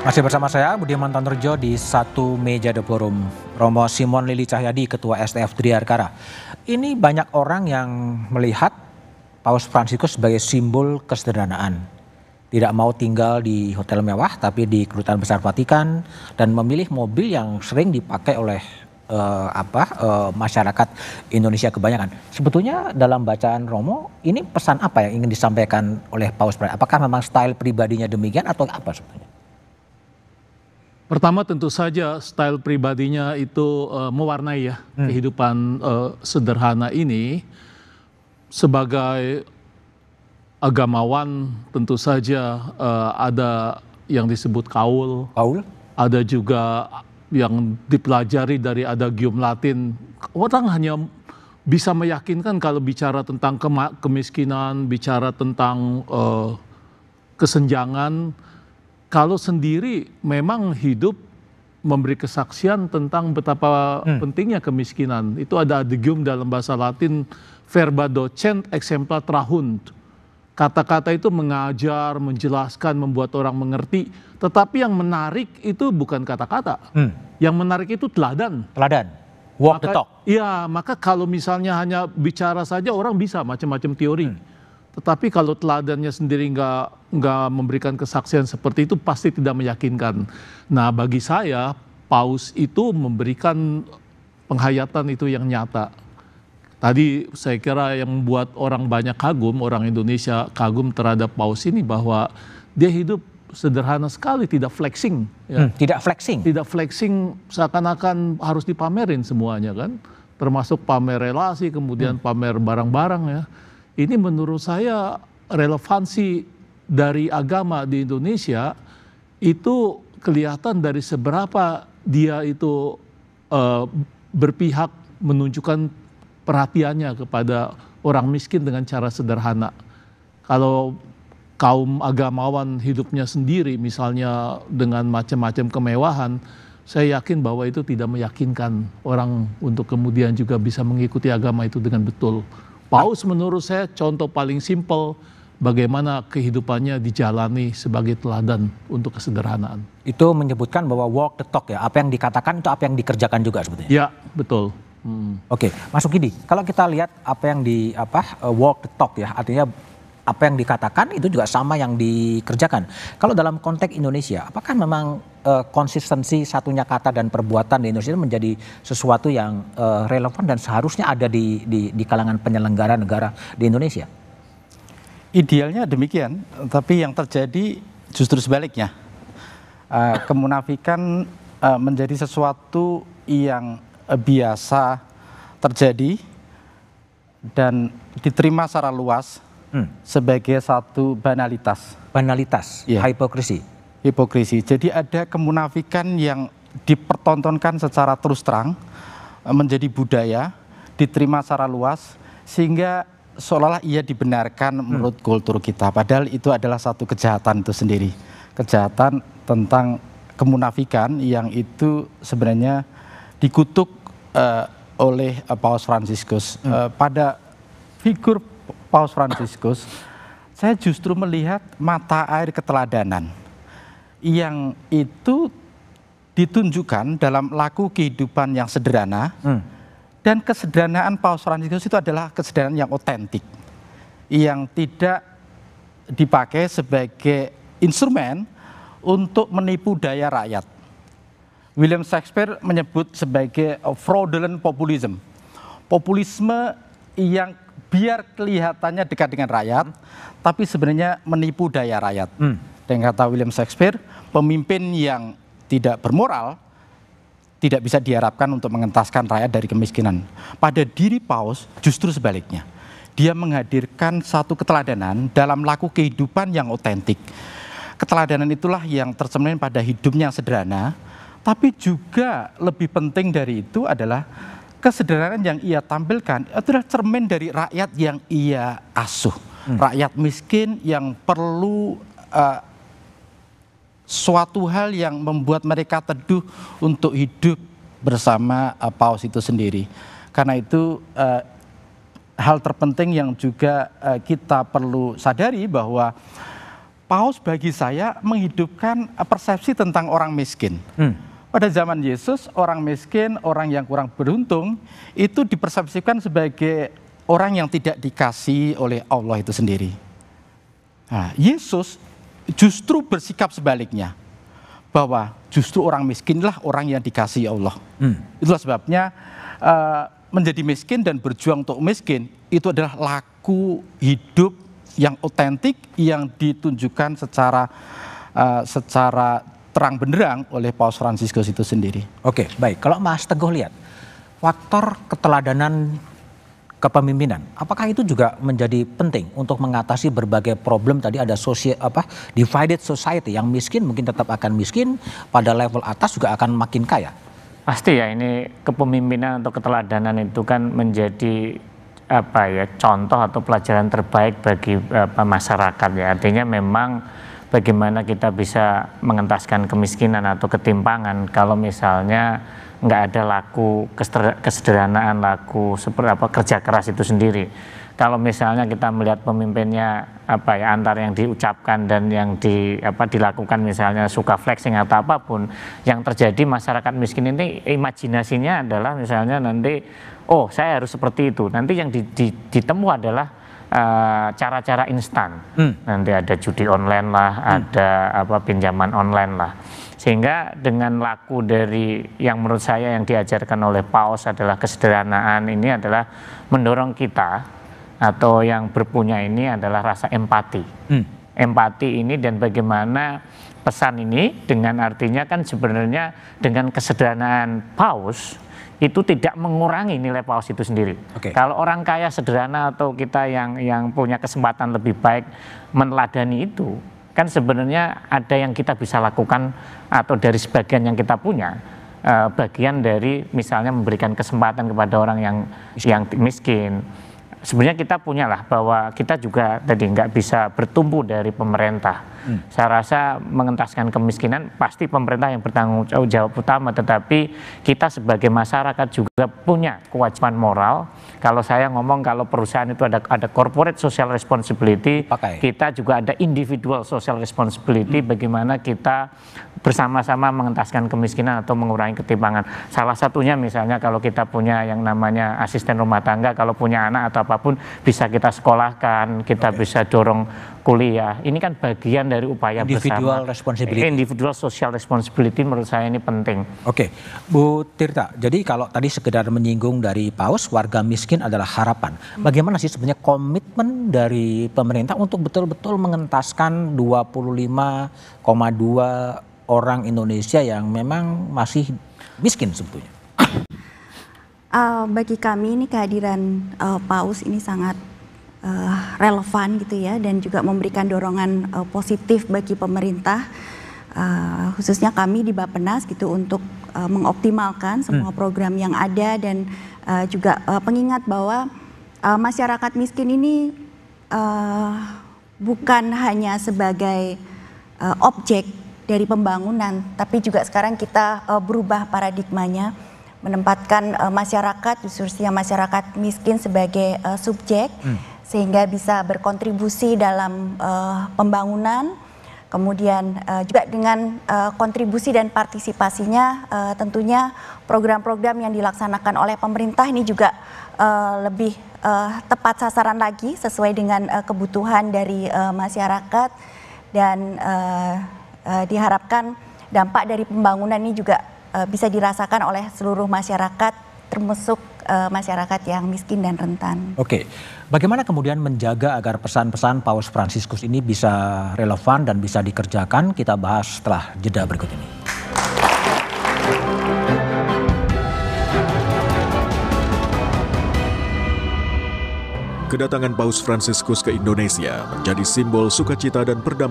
Masih bersama saya Budiman Tanurjo di Satu Meja The Forum. Romo Simon Lili Cahyadi, Ketua STF Triarkara. Ini banyak orang yang melihat Paus Fransiskus sebagai simbol kesederhanaan. Tidak mau tinggal di hotel mewah tapi di Kedutaan Besar Vatikan dan memilih mobil yang sering dipakai oleh masyarakat Indonesia kebanyakan. Sebetulnya dalam bacaan Romo ini pesan apa yang ingin disampaikan oleh Paus Fransiskus? Apakah memang style pribadinya demikian atau apa sebetulnya? Pertama tentu saja style pribadinya itu mewarnai ya kehidupan sederhana ini. Sebagai agamawan tentu saja ada yang disebut kaul, ada juga yang dipelajari dari adagium Latin. Orang hanya bisa meyakinkan kalau bicara tentang kemiskinan, bicara tentang kesenjangan. Kalau sendiri memang hidup memberi kesaksian tentang betapa pentingnya kemiskinan. Itu ada adagium dalam bahasa Latin, verba docent exempla trahunt. Kata-kata itu mengajar, menjelaskan, membuat orang mengerti. Tetapi yang menarik itu bukan kata-kata. Yang menarik itu teladan. Teladan, walk the talk. Iya, maka kalau misalnya hanya bicara saja orang bisa macam-macam teori. Tetapi kalau teladannya sendiri nggak memberikan kesaksian seperti itu pasti tidak meyakinkan. Nah bagi saya Paus itu memberikan penghayatan itu yang nyata. Tadi saya kira yang membuat orang banyak kagum, orang Indonesia kagum terhadap Paus ini bahwa dia hidup sederhana sekali, tidak flexing. Ya. Tidak flexing? Tidak flexing seakan-akan harus dipamerin semuanya kan. Termasuk pamer relasi, kemudian pamer barang-barang ya. Ini menurut saya relevansi dari agama di Indonesia itu kelihatan dari seberapa dia itu berpihak menunjukkan perhatiannya kepada orang miskin dengan cara sederhana. Kalau kaum agamawan hidupnya sendiri misalnya dengan macam-macam kemewahan, saya yakin bahwa itu tidak meyakinkan orang untuk kemudian juga bisa mengikuti agama itu dengan betul. Paus menurut saya contoh paling simpel bagaimana kehidupannya dijalani sebagai teladan untuk kesederhanaan. Itu menyebutkan bahwa walk the talk ya, apa yang dikatakan itu apa yang dikerjakan juga sebetulnya. Ya, betul. Oke, Mas Ukidi, kalau kita lihat apa yang walk the talk ya, artinya apa yang dikatakan itu juga sama yang dikerjakan. Kalau dalam konteks Indonesia, apakah memang konsistensi satunya kata dan perbuatan di Indonesia menjadi sesuatu yang relevan dan seharusnya ada di kalangan penyelenggara negara di Indonesia? Idealnya demikian, tapi yang terjadi justru sebaliknya. Kemunafikan menjadi sesuatu yang biasa terjadi dan diterima secara luas sebagai satu banalitas. Banalitas, ya. Hipokrisi. Jadi ada kemunafikan yang dipertontonkan secara terus terang, menjadi budaya, diterima secara luas, sehingga seolah-olah ia dibenarkan menurut kultur kita. Padahal itu adalah satu kejahatan itu sendiri. Kejahatan tentang kemunafikan yang itu sebenarnya dikutuk oleh Paus Fransiskus. Pada figur Paus Fransiskus, saya justru melihat mata air keteladanan yang itu ditunjukkan dalam laku kehidupan yang sederhana, dan kesederhanaan Paus Fransiskus itu adalah kesederhanaan yang otentik, yang tidak dipakai sebagai instrumen untuk menipu daya rakyat. William Shakespeare menyebut sebagai fraudulent populism, populisme yang biar kelihatannya dekat dengan rakyat, tapi sebenarnya menipu daya rakyat. Dengan kata William Shakespeare, pemimpin yang tidak bermoral tidak bisa diharapkan untuk mengentaskan rakyat dari kemiskinan. Pada diri Paus justru sebaliknya. Dia menghadirkan satu keteladanan dalam laku kehidupan yang otentik. Keteladanan itulah yang tercermin pada hidupnya yang sederhana, tapi juga lebih penting dari itu adalah kesederhanaan yang ia tampilkan adalah cermin dari rakyat yang ia asuh. Rakyat miskin yang perlu suatu hal yang membuat mereka teduh untuk hidup bersama Paus itu sendiri. Karena itu hal terpenting yang juga kita perlu sadari bahwa Paus bagi saya menghidupkan persepsi tentang orang miskin. Pada zaman Yesus, orang miskin, orang yang kurang beruntung, itu dipersepsikan sebagai orang yang tidak dikasihi oleh Allah itu sendiri. Nah, Yesus justru bersikap sebaliknya, bahwa justru orang miskinlah orang yang dikasihi Allah. Itulah sebabnya menjadi miskin dan berjuang untuk miskin, itu adalah laku hidup yang otentik, yang ditunjukkan secara terang benderang oleh Paus Fransiskus itu sendiri. Oke, baik. Kalau Mas Teguh lihat, faktor keteladanan kepemimpinan, apakah itu juga menjadi penting untuk mengatasi berbagai problem? Tadi ada divided society, yang miskin mungkin tetap akan miskin, pada level atas juga akan makin kaya. Pasti ya, ini kepemimpinan atau keteladanan itu kan menjadi contoh atau pelajaran terbaik bagi masyarakat ya. Artinya memang bagaimana kita bisa mengentaskan kemiskinan atau ketimpangan kalau misalnya nggak ada laku kesederhanaan, laku seperti kerja keras itu sendiri. Kalau misalnya kita melihat pemimpinnya antara yang diucapkan dan yang dilakukan, misalnya suka flexing atau apapun, yang terjadi masyarakat miskin ini imajinasinya adalah misalnya nanti saya harus seperti itu. Nanti yang ditemu adalah cara-cara instan. Nanti ada judi online lah, ada pinjaman online lah. Sehingga dengan laku dari yang menurut saya yang diajarkan oleh Paus adalah kesederhanaan, ini adalah mendorong kita atau yang berpunya ini adalah rasa empati. Empati ini, dan bagaimana pesan ini dengan artinya kan sebenarnya dengan kesederhanaan Paus itu tidak mengurangi nilai Paus itu sendiri. Kalau orang kaya sederhana atau kita yang punya kesempatan lebih baik meneladani itu, kan sebenarnya ada yang kita bisa lakukan, atau dari sebagian yang kita punya, bagian dari misalnya memberikan kesempatan kepada orang yang miskin. Sebenarnya kita punyalah bahwa kita juga tadi nggak bisa bertumbuh dari pemerintah. Saya rasa mengentaskan kemiskinan pasti pemerintah yang bertanggung jawab utama, tetapi kita sebagai masyarakat juga punya kewajiban moral. Kalau saya ngomong, kalau perusahaan itu ada corporate social responsibility, kita juga ada individual social responsibility, bagaimana kita bersama-sama mengentaskan kemiskinan atau mengurangi ketimpangan. Salah satunya misalnya kalau kita punya yang namanya asisten rumah tangga, kalau punya anak atau apapun bisa kita sekolahkan, kita bisa dorong kuliah. Ini kan bagian dari upaya individual bersama. Responsibility. Individual social responsibility menurut saya ini penting. Oke, Bu Tirta. Jadi kalau tadi sekedar menyinggung dari Paus, warga miskin adalah harapan. Bagaimana sih sebenarnya komitmen dari pemerintah untuk betul-betul mengentaskan 25,2 orang Indonesia yang memang masih miskin sebetulnya? Bagi kami ini kehadiran Paus ini sangat relevan gitu ya, dan juga memberikan dorongan positif bagi pemerintah, khususnya kami di Bappenas gitu, untuk mengoptimalkan semua program yang ada, dan juga pengingat bahwa masyarakat miskin ini bukan hanya sebagai objek dari pembangunan, tapi juga sekarang kita berubah paradigmanya, menempatkan masyarakat, khususnya masyarakat miskin sebagai subjek, sehingga bisa berkontribusi dalam pembangunan. Kemudian juga dengan kontribusi dan partisipasinya, tentunya program-program yang dilaksanakan oleh pemerintah ini juga lebih tepat sasaran lagi, sesuai dengan kebutuhan dari masyarakat, dan diharapkan dampak dari pembangunan ini juga bisa dirasakan oleh seluruh masyarakat, termasuk masyarakat yang miskin dan rentan. Oke, bagaimana kemudian menjaga agar pesan-pesan Paus Fransiskus ini bisa relevan dan bisa dikerjakan? Kita bahas setelah jeda berikut ini. Kedatangan Paus Fransiskus ke Indonesia menjadi simbol sukacita dan perdamaian